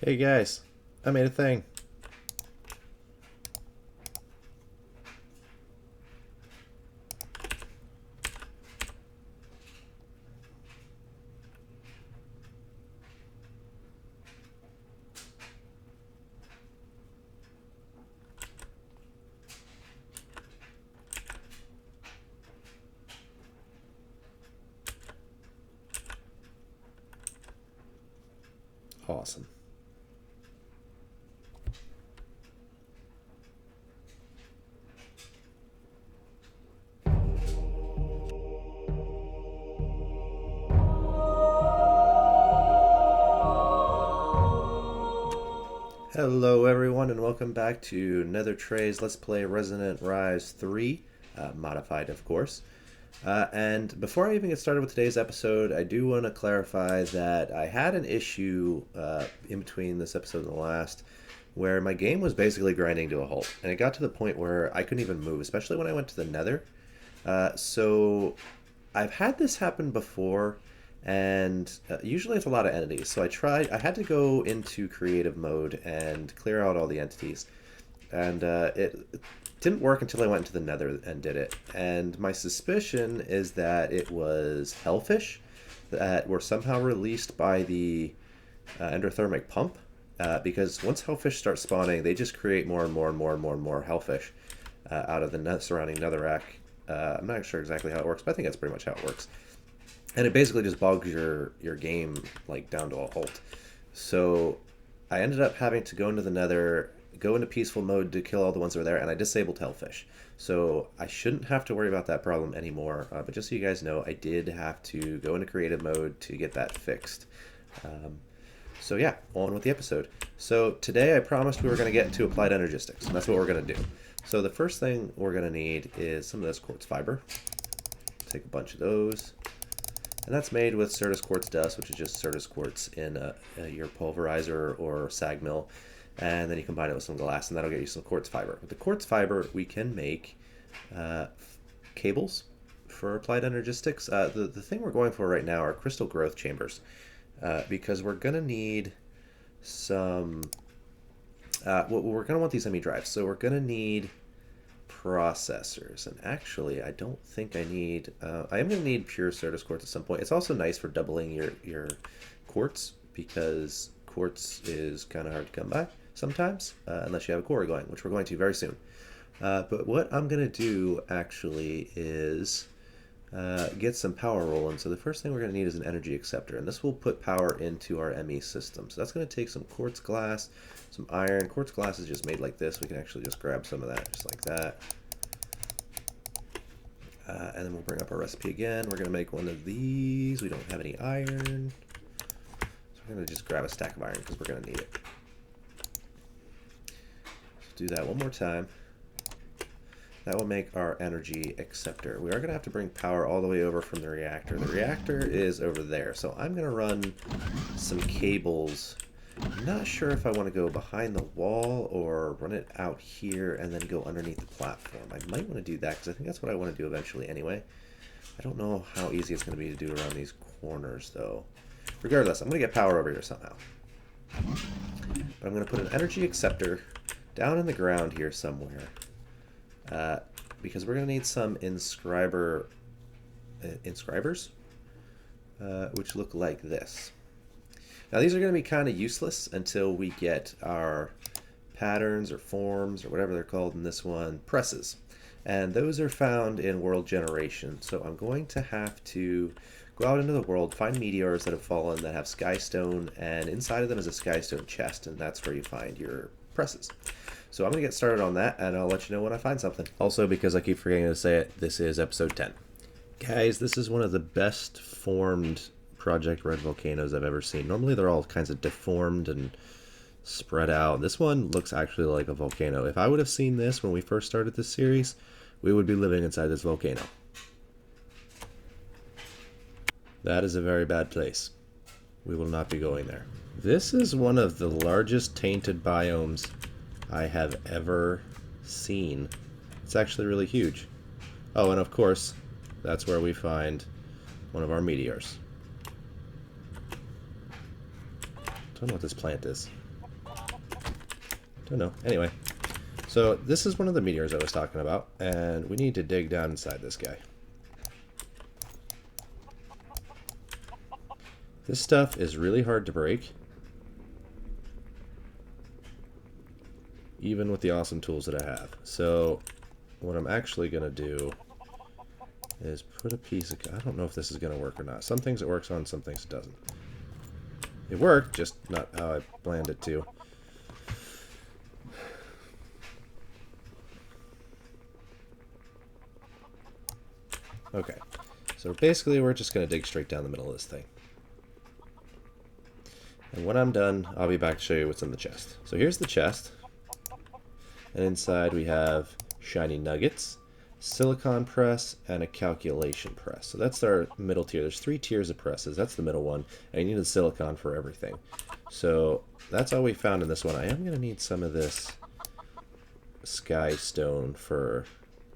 Hey guys, I made a thing. Awesome. Hello everyone and welcome back to Nether Trey's Let's Play Resonant Rise 3, modified of course. And before I even get started with today's episode, I do want to clarify that I had an issue in between this episode and the last where my game was basically grinding to a halt. And it got to the point where I couldn't even move, especially when I went to the Nether. So I've had this happen before, and usually it's a lot of entities. So I had to go into creative mode and clear out all the entities. And it didn't work until I went into the Nether and did it. And my suspicion is that it was hellfish that were somehow released by the endothermic pump. Because once hellfish start spawning, they just create more and more and more and more and more hellfish out of the surrounding netherrack. I'm not sure exactly how it works, but I think that's pretty much how it works. And it basically just bogs your game like down to a halt. So I ended up having to go into the nether, go into peaceful mode to kill all the ones that were there, and I disabled hellfish. So I shouldn't have to worry about that problem anymore. But just so you guys know, I did have to go into creative mode to get that fixed. So yeah, on with the episode. So today I promised we were going to get into applied energistics, and that's what we're going to do. So the first thing we're going to need is some of this quartz fiber. Take a bunch of those. And that's made with Certus quartz dust, which is just Certus quartz in your pulverizer or sag mill. And then you combine it with some glass, and that'll get you some quartz fiber. With the quartz fiber, we can make cables for applied energistics. The thing we're going for right now are crystal growth chambers, because we're going to need some... we're going to want these ME drives, so we're going to need processors. And actually, I don't think I need... I am going to need pure Certus quartz at some point. It's also nice for doubling your quartz, because quartz is kind of hard to come by sometimes, unless you have a quarry going, which we're going to very soon. But what I'm going to do, actually, is get some power rolling. So the first thing we're going to need is an energy acceptor, and this will put power into our ME system. So that's going to take some quartz glass, some iron. Quartz glass is just made like this. We can actually just grab some of that, just like that. And then we'll bring up our recipe again. We're going to make one of these. We don't have any iron. So we're going to just grab a stack of iron because we're going to need it. Do that one more time. That will make our energy acceptor. We are going to have to bring power all the way over from the reactor. The reactor is over there, so I'm going to run some cables. I'm not sure if I want to go behind the wall or run it out here and then go underneath the platform. I might want to do that because I think that's what I want to do eventually anyway. I don't know how easy it's going to be to do around these corners, though. Regardless, I'm going to get power over here somehow. But I'm going to put an energy acceptor down in the ground here somewhere, because we're going to need some inscribers, which look like this. Now these are going to be kind of useless until we get our patterns or forms or whatever they're called in this one, presses. And those are found in world generation. So I'm going to have to go out into the world, find meteors that have fallen that have skystone, and inside of them is a skystone chest, and that's where you find your presses. So I'm going to get started on that, and I'll let you know when I find something. Also, because I keep forgetting to say it, this is episode 10. Guys, this is one of the best formed Project Red volcanoes I've ever seen. Normally they're all kinds of deformed and spread out. This one looks actually like a volcano. If I would have seen this when we first started this series, we would be living inside this volcano. That is a very bad place. We will not be going there. This is one of the largest tainted biomes I have ever seen. It's actually really huge. Oh, and of course, that's where we find one of our meteors. Don't know what this plant is. Don't know. Anyway, so this is one of the meteors I was talking about, and we need to dig down inside this guy. This stuff is really hard to break, even with the awesome tools that I have. So what I'm actually going to do is put a piece of... I don't know if this is going to work or not. Some things it works on, some things it doesn't. It worked, just not how I planned it to. Okay, so basically we're just going to dig straight down the middle of this thing. And when I'm done, I'll be back to show you what's in the chest. So here's the chest. And inside we have shiny nuggets, silicon press, and a calculation press. So that's our middle tier. There's 3 tiers of presses. That's the middle one. And you need the silicon for everything. So that's all we found in this one. I am going to need some of this sky stone for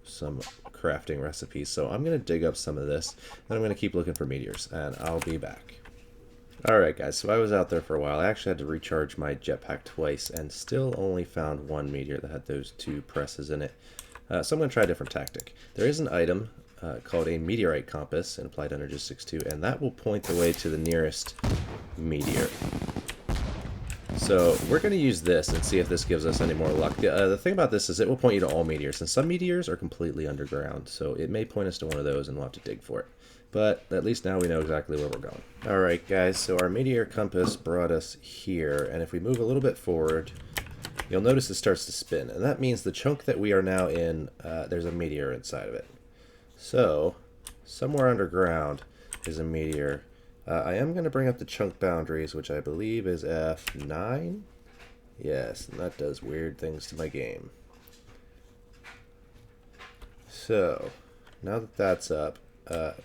some crafting recipes. So I'm going to dig up some of this. And I'm going to keep looking for meteors. And I'll be back. Alright guys, so I was out there for a while. I actually had to recharge my jetpack twice and still only found one meteor that had those 2 presses in it. So I'm going to try a different tactic. There is an item called a meteorite compass in Applied Energistics 2, and that will point the way to the nearest meteor. So we're going to use this and see if this gives us any more luck. The thing about this is it will point you to all meteors, and some meteors are completely underground, so it may point us to one of those and we'll have to dig for it. But at least now we know exactly where we're going. Alright guys, so our meteor compass brought us here, and if we move a little bit forward, you'll notice it starts to spin, and that means the chunk that we are now in, there's a meteor inside of it. So, somewhere underground is a meteor. I am going to bring up the chunk boundaries, which I believe is F9. Yes, and that does weird things to my game. So, now that that's up,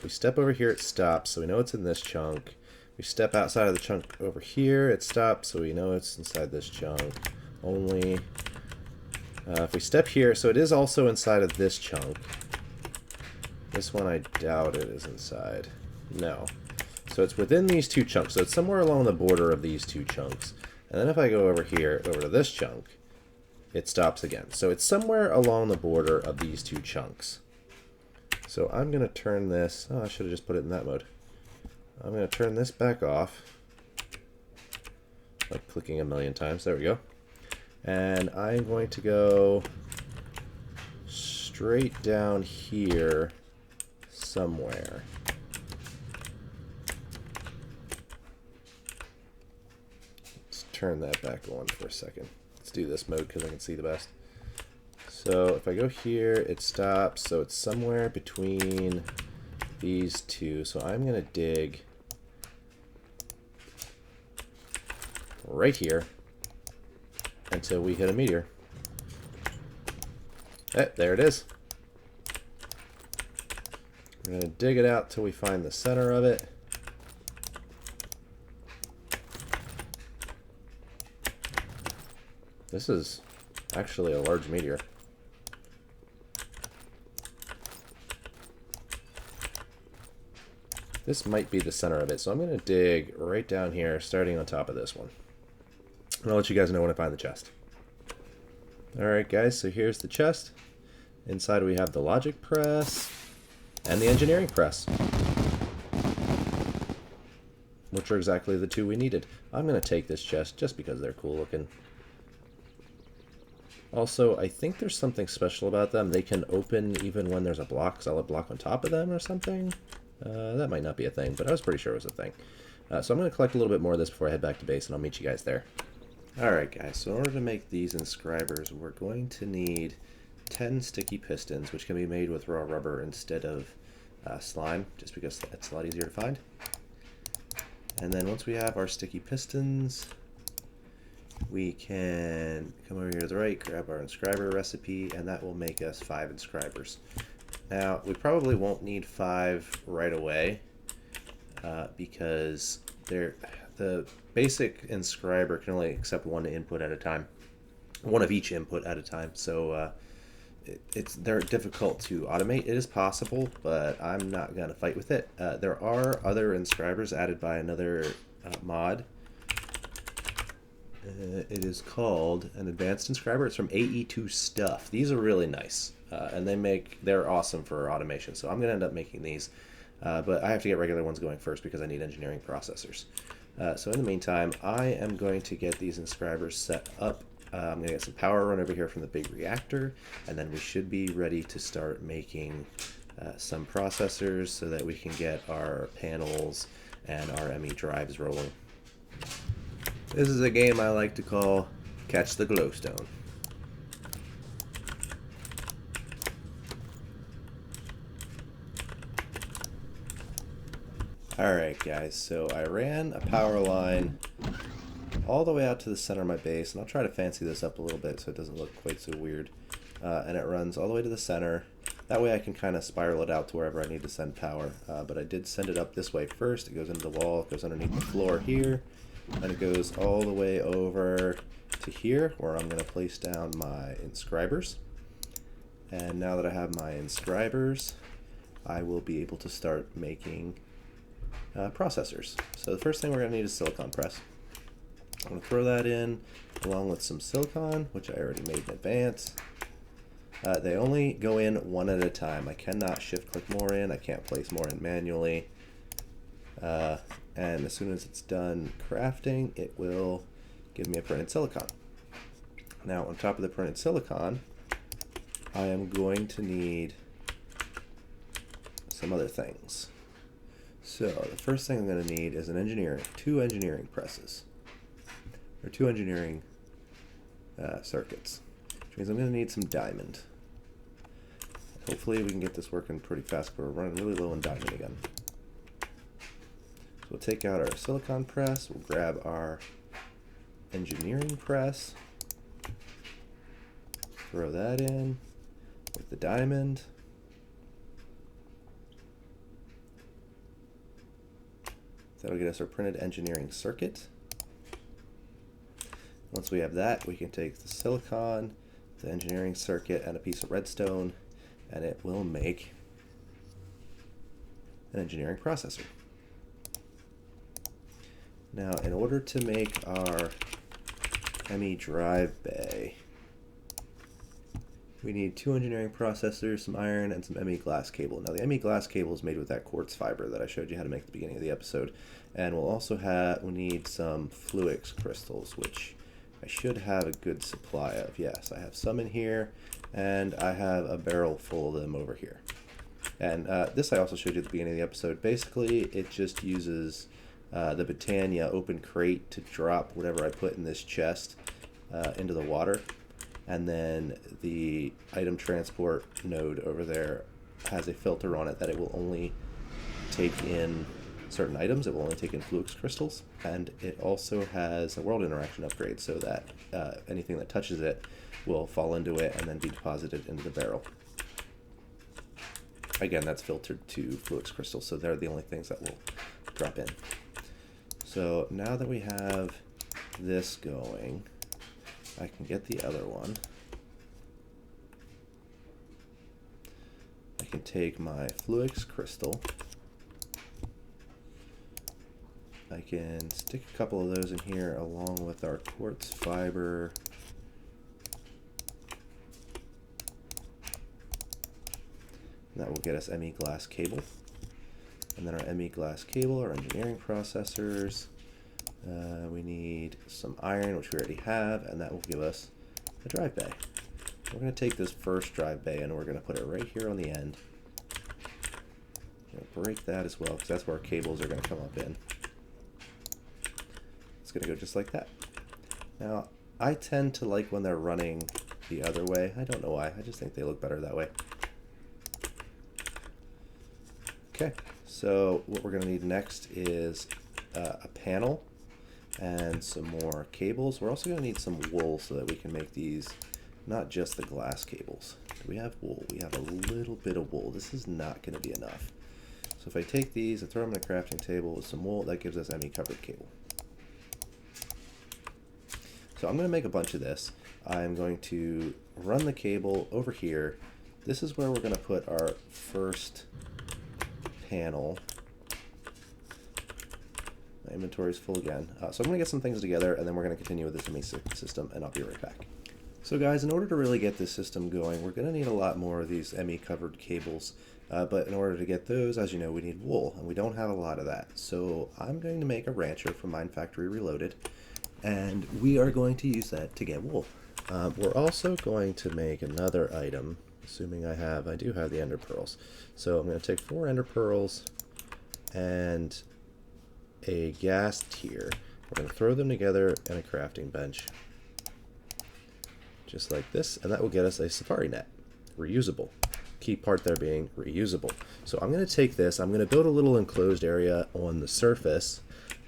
we step over here, it stops, so we know it's in this chunk. We step outside of the chunk over here, it stops, so we know it's inside this chunk. Only if we step here, so it is also inside of this chunk. This one I doubt it is inside. No. So it's within these 2 chunks, so it's somewhere along the border of these 2 chunks. And then if I go over here, over to this chunk, it stops again. So it's somewhere along the border of these 2 chunks. So I'm going to turn this... Oh, I should have just put it in that mode. I'm going to turn this back off. Like clicking a million times. There we go. And I'm going to go straight down here somewhere. Let's turn that back on for a second. Let's do this mode because I can see the best. So if I go here, it stops, so it's somewhere between these 2. So I'm going to dig right here until we hit a meteor. There it is. We're going to dig it out till we find the center of it. This is actually a large meteor. This might be the center of it, so I'm going to dig right down here, starting on top of this one. And I'll let you guys know when I find the chest. Alright guys, so here's the chest. Inside we have the logic press and the engineering press, which are exactly the 2 we needed. I'm going to take this chest just because they're cool looking. Also, I think there's something special about them. They can open even when there's a solid block on top of them or something. That might not be a thing, but I was pretty sure it was a thing. So I'm going to collect a little bit more of this before I head back to base, and I'll meet you guys there. Alright guys, so in order to make these inscribers, we're going to need 10 sticky pistons, which can be made with raw rubber instead of slime, just because it's a lot easier to find. And then once we have our sticky pistons, we can come over here to the right, grab our inscriber recipe, and that will make us 5 inscribers. Now, we probably won't need 5 right away, because the basic inscriber can only accept 1 input at a time, 1 of each input at a time, so they're difficult to automate. It is possible, but I'm not going to fight with it. There are other inscribers added by another mod It is called an advanced inscriber. It's from AE2 Stuff. These are really nice, and they're awesome for automation. So I'm going to end up making these, but I have to get regular ones going first because I need engineering processors. So in the meantime, I am going to get these inscribers set up. I'm going to get some power run over here from the big reactor, and then we should be ready to start making some processors so that we can get our panels and our ME drives rolling. This is a game I like to call Catch the Glowstone. Alright guys, so I ran a power line all the way out to the center of my base, and I'll try to fancy this up a little bit so it doesn't look quite so weird. And it runs all the way to the center. That way I can kind of spiral it out to wherever I need to send power. But I did send it up this way first. It goes into the wall, it goes underneath the floor here, and it goes all the way over to here where I'm going to place down my inscribers. And now that I have my inscribers, I will be able to start making processors. So the first thing we're going to need is silicon press. I'm going to throw that in along with some silicon, which I already made in advance. They only go in one at a time. I cannot shift click more in. I can't place more in manually. And as soon as it's done crafting, it will give me a printed silicon. Now on top of the printed silicon, I am going to need some other things. So the first thing I'm going to need is two engineering presses, or two engineering circuits, which means I'm going to need some diamond. Hopefully we can get this working pretty fast, but we're running really low on diamond again. So we'll take out our silicon press, we'll grab our engineering press, throw that in with the diamond. That'll get us our printed engineering circuit. Once we have that, we can take the silicon, the engineering circuit, and a piece of redstone, and it will make an engineering processor. Now, in order to make our ME drive bay, we need two engineering processors, some iron, and some ME glass cable. Now, the ME glass cable is made with that quartz fiber that I showed you how to make at the beginning of the episode. And we'll also we need some Fluix crystals, which I should have a good supply of. Yes, I have some in here, and I have a barrel full of them over here. And this I also showed you at the beginning of the episode. Basically, it just uses the Britannia open crate to drop whatever I put in this chest into the water. And then the item transport node over there has a filter on it that it will only take in certain items. It will only take in Fluix crystals. And it also has a world interaction upgrade so that anything that touches it will fall into it and then be deposited into the barrel. Again, that's filtered to Fluix crystals, so they're the only things that will drop in. So now that we have this going, I can get the other one. I can take my Fluix crystal. I can stick a couple of those in here along with our quartz fiber. And that will get us ME glass cable. And then our ME glass cable, our engineering processors. We need some iron, which we already have, and that will give us a drive bay. We're going to take this first drive bay and we're going to put it right here on the end. We're going to break that as well, because that's where our cables are going to come up in. It's going to go just like that. Now, I tend to like when they're running the other way. I don't know why. I just think they look better that way. Okay, so what we're going to need next is a panel and some more cables. We're also going to need some wool so that we can make these, not just the glass cables. Do we have wool? We have a little bit of wool. This is not going to be enough. So if I take these and throw them on a crafting table with some wool, that gives us ME covered cable. So I'm going to make a bunch of this. I'm going to run the cable over here. This is where we're going to put our first panel. My inventory is full again. So I'm going to get some things together, and then we're going to continue with this ME system, and I'll be right back. So guys, in order to really get this system going, we're going to need a lot more of these ME covered cables. But in order to get those, as you know, we need wool, and we don't have a lot of that. So I'm going to make a rancher from Mine Factory Reloaded, and we are going to use that to get wool. We're also going to make another item, assuming I do have the ender pearls. So I'm going to take 4 ender pearls and a gas tier. We're going to throw them together in a crafting bench, just like this, and that will get us a safari net, reusable. Key part there being reusable. So I'm going to take this, I'm going to build a little enclosed area on the surface,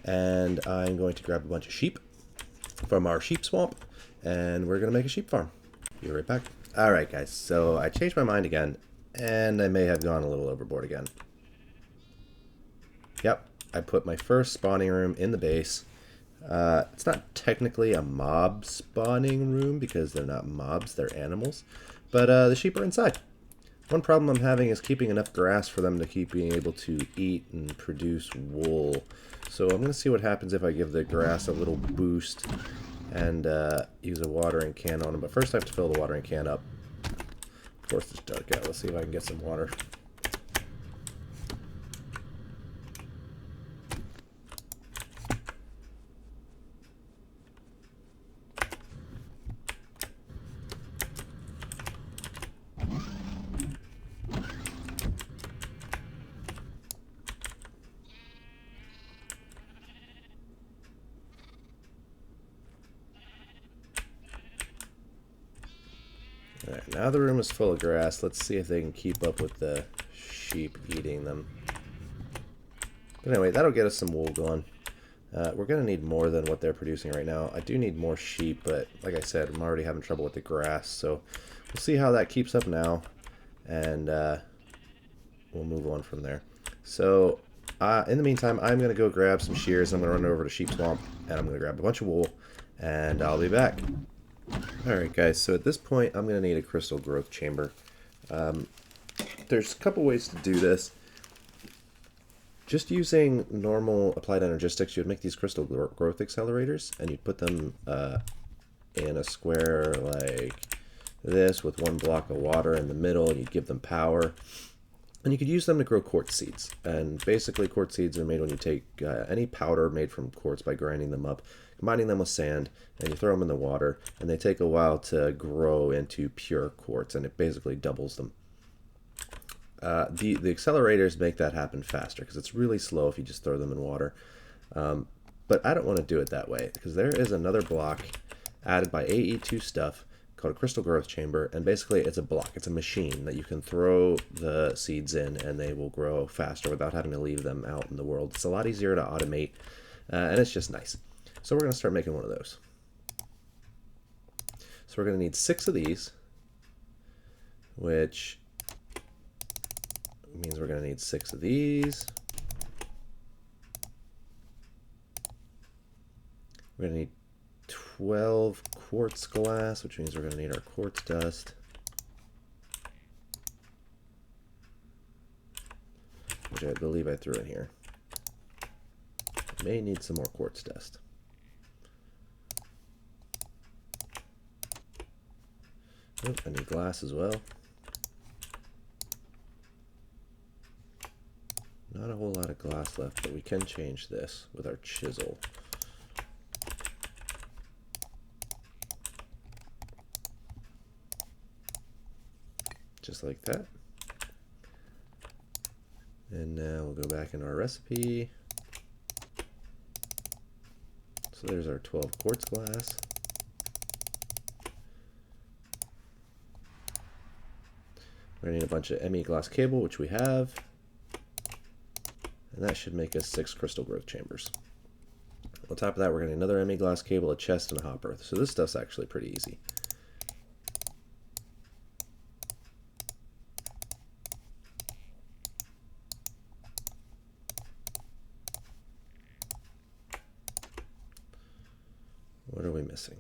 and I'm going to grab a bunch of sheep from our sheep swamp, and we're going to make a sheep farm. Be right back. Alright guys, so I changed my mind again, and I may have gone a little overboard again. Yep, I put my first spawning room in the base. It's not technically a mob spawning room because they're not mobs, they're animals, but the sheep are inside. One problem I'm having is keeping enough grass for them to keep being able to eat and produce wool. So I'm going to see what happens if I give the grass a little boost and use a watering can on them. But first I have to fill the watering can up. Of course it's dark out. Let's see if I can get some water. Alright, now the room is full of grass. Let's see if they can keep up with the sheep eating them. But anyway, that'll get us some wool going. We're going to need more than what they're producing right now. I do need more sheep, but like I said, I'm already having trouble with the grass. So we'll see how that keeps up now, and we'll move on from there. So in the meantime, I'm going to go grab some shears. I'm going to run over to Sheep Swamp, and I'm going to grab a bunch of wool, and I'll be back. Alright guys, so at this point I'm going to need a crystal growth chamber. There's a couple ways to do this. Just using normal applied energistics, you would make these crystal growth accelerators, and you'd put them in a square like this with 1 block of water in the middle, and you'd give them power. And you could use them to grow quartz seeds. And basically quartz seeds are made when you take any powder made from quartz by grinding them up, combining them with sand, and you throw them in the water, and they take a while to grow into pure quartz, and it basically doubles them. The accelerators make that happen faster because it's really slow if you just throw them in water. But I don't want to do it that way because there is another block added by AE2 stuff called a crystal growth chamber, and basically it's a block. It's a machine that you can throw the seeds in and they will grow faster without having to leave them out in the world. It's a lot easier to automate, and it's just nice. So we're going to start making one of those. So we're going to need 6 of these, which means we're going to need 6 of these. We're going to need 12 quartz glass, which means we're going to need our quartz dust. Which I believe I threw in here. May need some more quartz dust. Oh, I need glass as well. Not a whole lot of glass left, but we can change this with our chisel. Just like that. And now we'll go back into our recipe. So there's our 12 quartz glass. We're going to need a bunch of ME glass cable, which we have. And that should make us 6 crystal growth chambers. On top of that, we're going to need another ME glass cable, a chest, and a hopper. So this stuff's actually pretty easy. What are we missing?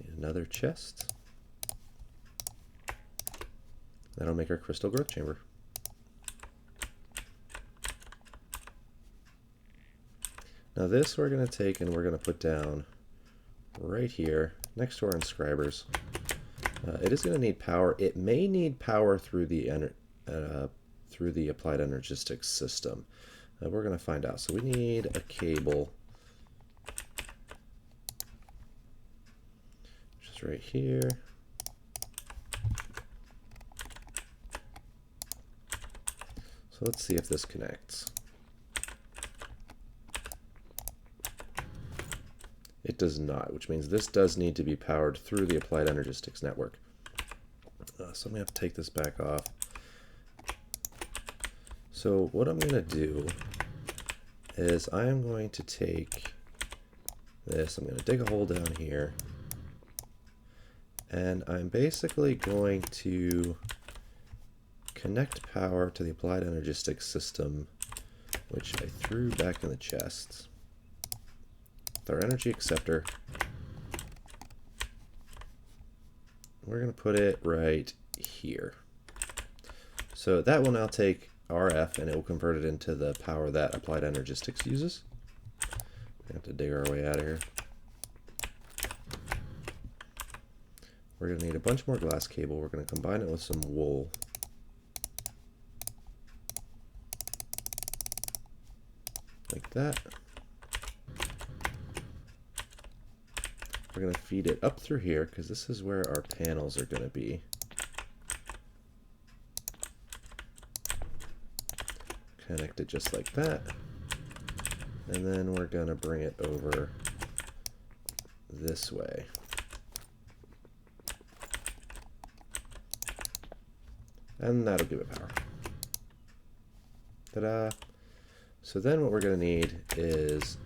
Need another chest. That'll make our crystal growth chamber. Now this we're going to take and we're going to put down right here next to our inscribers. It is going to need power. It may need power through the applied energistics system. We're going to find out. So we need a cable, which is right here. So let's see if this connects. It does not, which means this does need to be powered through the applied energistics network. So I'm going to have to take this back off. So what I'm going to do is I am going to take this, I'm going to dig a hole down here, and I'm basically going to connect power to the applied energistics system, which I threw back in the chest, with our energy acceptor. We're going to put it right here. So that will now take RF and it will convert it into the power that applied energistics uses. We have to dig our way out of here. We're going to need a bunch more glass cable. We're going to combine it with some wool. Like that. We're going to feed it up through here because this is where our panels are going to be. Connect it just like that. And then we're going to bring it over this way. And that'll give it power. Ta-da! So then what we're going to need is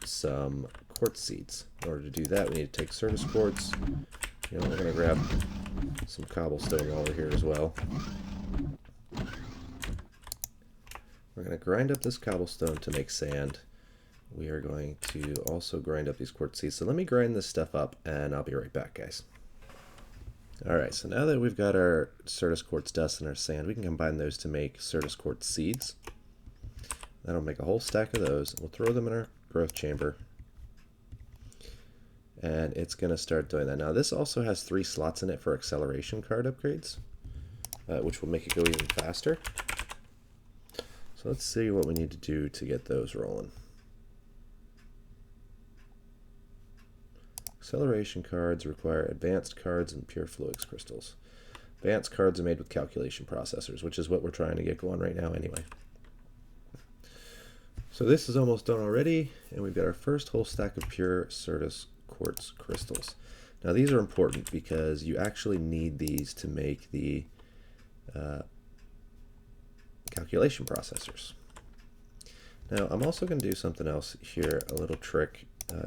some quartz seeds. In order to do that, we need to take service quartz. We're going to grab some cobblestone while we're here as well. We're going to grind up this cobblestone to make sand. We are going to also grind up these quartz seeds. So let me grind this stuff up and I'll be right back, guys. Alright, so now that we've got our Certus quartz dust and our sand, we can combine those to make Certus quartz seeds. That'll make a whole stack of those. We'll throw them in our growth chamber. And it's going to start doing that. Now this also has 3 slots in it for acceleration card upgrades, which will make it go even faster. So let's see what we need to do to get those rolling. Acceleration cards require advanced cards and pure fluix crystals. Advanced cards are made with calculation processors, which is what we're trying to get going right now anyway. So this is almost done already, and we've got our first whole stack of pure Certus quartz crystals. Now these are important because you actually need these to make the calculation processors. Now I'm also going to do something else here, a little trick,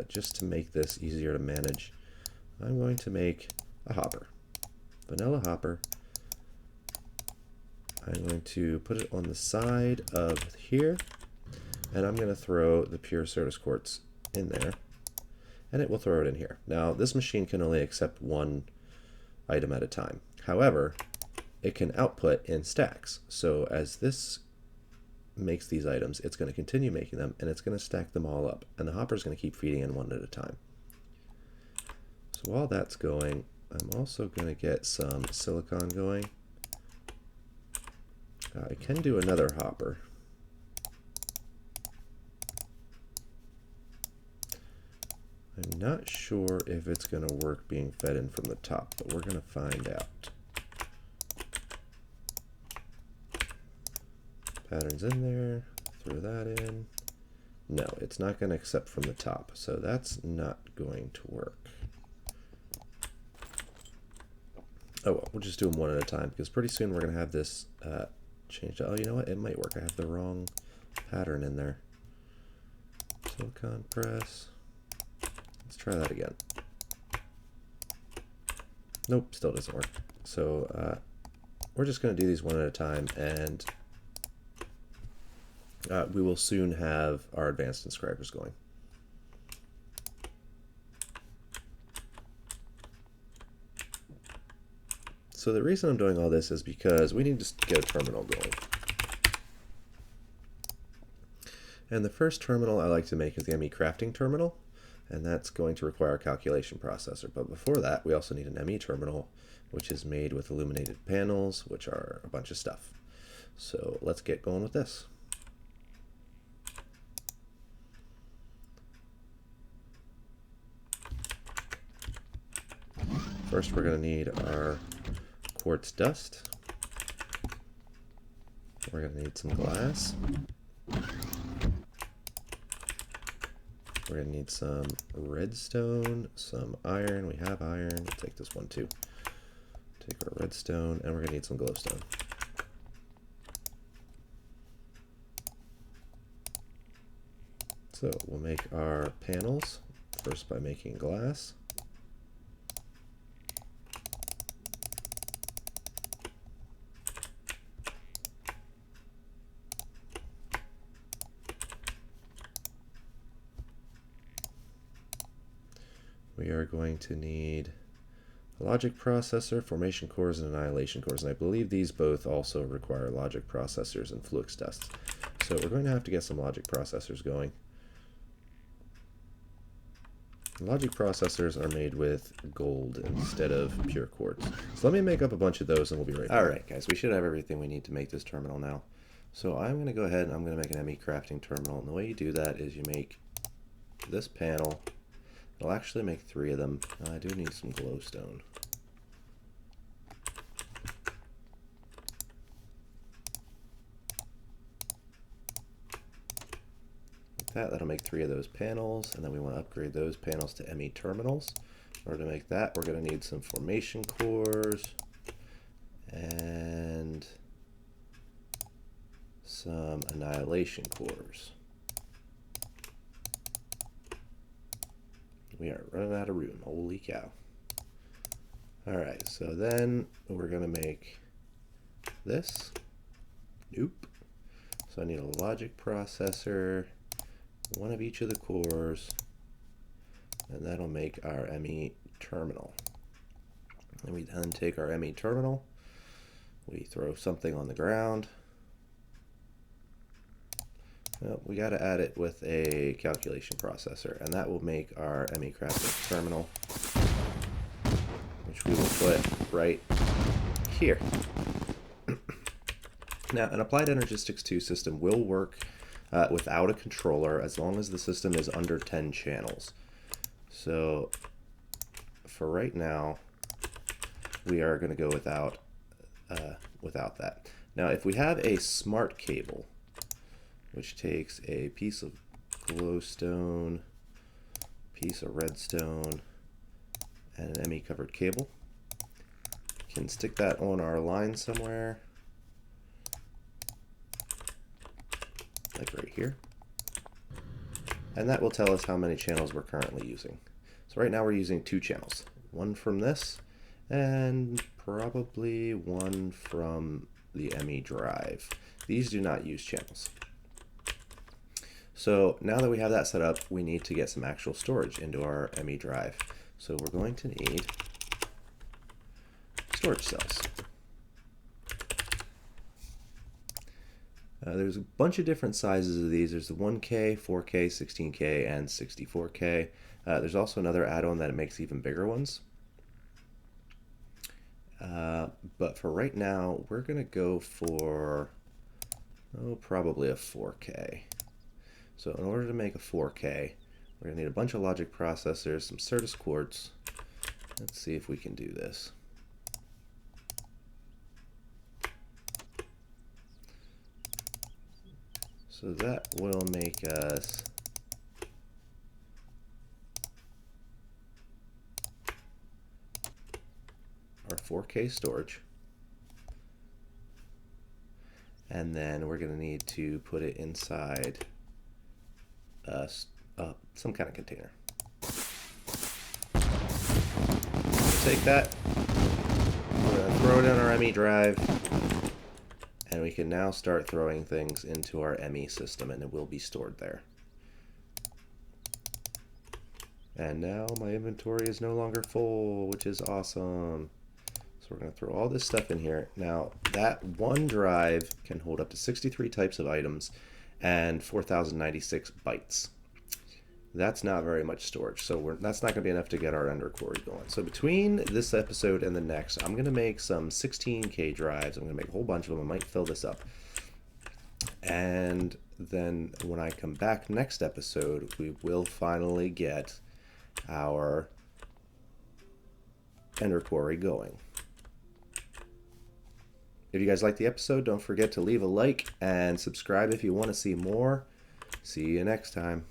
just to make this easier to manage. I'm going to make a hopper, vanilla hopper. I'm going to put it on the side of here, and I'm going to throw the pure Certus quartz in there, and it will throw it in here. Now this machine can only accept one item at a time. However, it can output in stacks. So as this makes these items, it's going to continue making them, and it's going to stack them all up. And the hopper is going to keep feeding in one at a time. So while that's going, I'm also going to get some silicon going. I can do another hopper. I'm not sure if it's going to work being fed in from the top, but we're going to find out. Patterns in there, throw that in. No, it's not going to accept from the top, so that's not going to work. Oh well, we'll just do them one at a time, because pretty soon we're going to have this changed. Oh, you know what? It might work. I have the wrong pattern in there. Silicon press. Let's try that again. Nope, still doesn't work. So we're just going to do these one at a time, and we will soon have our advanced inscribers going. So the reason I'm doing all this is because we need to get a terminal going. And the first terminal I like to make is the ME crafting terminal, and that's going to require a calculation processor. But before that, we also need an ME terminal, which is made with illuminated panels, which are a bunch of stuff. So let's get going with this. First, we're going to need our quartz dust. We're going to need some glass. We're going to need some redstone, some iron. We have iron. We'll take this one too. Take our redstone, and we're going to need some glowstone. So we'll make our panels first by making glass. We are going to need a logic processor, formation cores, and annihilation cores. And I believe these both also require logic processors and flux dusts. So we're going to have to get some logic processors going. Logic processors are made with gold instead of pure quartz. So let me make up a bunch of those and we'll be right back. Alright guys, we should have everything we need to make this terminal now. So I'm going to go ahead and I'm going to make an ME crafting terminal. And the way you do that is you make this panel. I'll actually make 3 of them. I do need some glowstone. Like that'll make 3 of those panels, and then we want to upgrade those panels to ME terminals. In order to make that, we're going to need some formation cores and some annihilation cores. We are running out of room. Holy cow. Alright, so then we're going to make this. Nope. So I need a logic processor, one of each of the cores, and that'll make our ME terminal. And we then take our ME terminal, we throw something on the ground. Well, we got to add it with a calculation processor, and that will make our ME crafting terminal, which we will put right here. Now, an applied Energistics 2 system will work without a controller as long as the system is under 10 channels. So for right now, we are going to go without that. Now, if we have a smart cable, which takes a piece of glowstone, piece of redstone, and an ME covered cable, can stick that on our line somewhere, like right here, and that will tell us how many channels we're currently using. So right now we're using 2 channels, one from this and probably one from the ME drive. These do not use channels. So now that we have that set up, we need to get some actual storage into our ME drive. So we're going to need storage cells. There's a bunch of different sizes of these. There's the 1K, 4K, 16K, and 64K. There's also another add-on that it makes even bigger ones. But for right now, we're going to go for probably a 4K. So in order to make a 4K, we're going to need a bunch of logic processors, some Certus quartz. Let's see if we can do this. So that will make us our 4K storage. And then we're going to need to put it inside some kind of container. So take that, we're going to throw it in our ME drive, and we can now start throwing things into our ME system, and it will be stored there. And now my inventory is no longer full, which is awesome. So we're going to throw all this stuff in here. Now, that one drive can hold up to 63 types of items, and 4,096 bytes. That's not very much storage, so that's not going to be enough to get our Ender quarry going. So between this episode and the next, I'm going to make some 16K drives. I'm going to make a whole bunch of them. I might fill this up. And then when I come back next episode, we will finally get our Ender quarry going. If you guys like the episode, don't forget to leave a like and subscribe if you want to see more. See you next time.